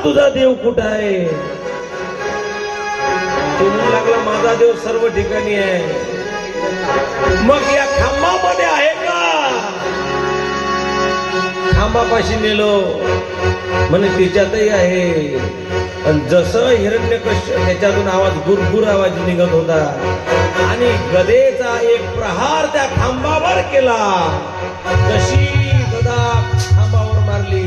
तुझा देव कुठं आहे? तो म्हणू लागला माझा देव सर्व ठिकाणी आहे. मग या खांबामध्ये आहे का? खांबापाशी नेलो म्हणे तिच्यातही आहे. आणि जसं हिरण्यकश्यप त्याच्यातून आवाज गुरगुर आवाज निघत होता आणि गदेचा एक प्रहार त्या खांबावर केला. जशी गदा खांबावर मारली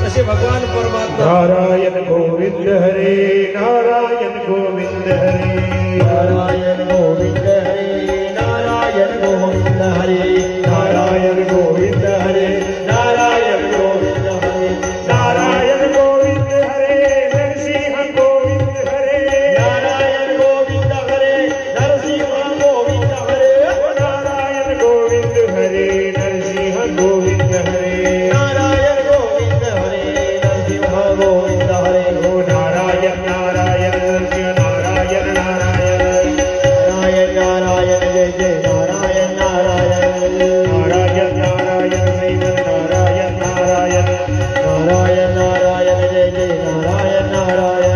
तसे भगवान परमात्मा नारायण गोविंद हरे नारायण गोविंद हरे नारायण गोविंद हरे नारायण गोविंद हरे नारायण गोविंद हरे नारायण गोविंद हरे नारायण गोविंद हरे नरसिंह गोविंद हरे नारायण गोविंद हरे नरसिंह गोविंद हरे नारायण गोविंद हरे नरसिंह गोविंद हरे नारायण गोविंद हरे नरसिंह गोविंद हरे ओ नारायण नारायण नरसिंह नारायण नारायण नारायण नारायण जय जय नारायण नारायण नारायण नारायण जय नारायण नारायण नारायण नारायण जय जय नारायण नारायण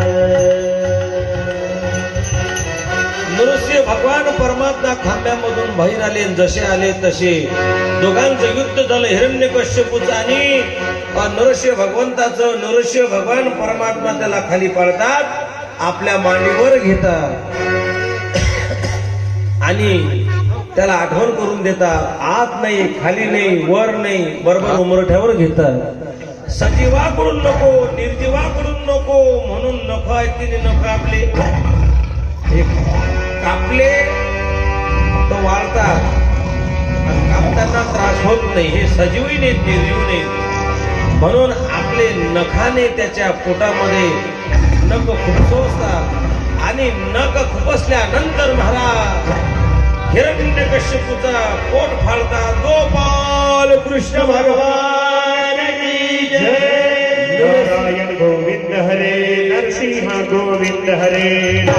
नृसिंह भगवान परमात्मा खांब्यामधून बाहेर आले. जसे आले तसे दोघांचं युद्ध झालं. हिरण्यकश्यपूचं आणि नरसिंह भगवंताचं. नरसिंह भगवान परमात्मा त्याला खाली पाडतात, आपल्या मांडीवर घेतात आणि त्याला आठवण करून देतात. आत नाही, खाली नाही, वर नाही, बरोबर उमरठ्यावर घेतात. सजीवाकडून नको, निर्जीवाकडून नको म्हणून नख आहेत तिने नख आपले कापले तर वाळतात आणि कापताना त्रास होत नाही. हे सजीवही नाही, निर्जीव नाही. म्हणून आपले नखाने त्याच्या पोटामध्ये नख खुपसतात आणि नख खुपसल्यानंतर महाराज हिरण्यकश्यपूचा पोट फाडतात. गोपाल कृष्ण भगवान की जय. नारायण गोविंद हरे नरसिंह गोविंद हरे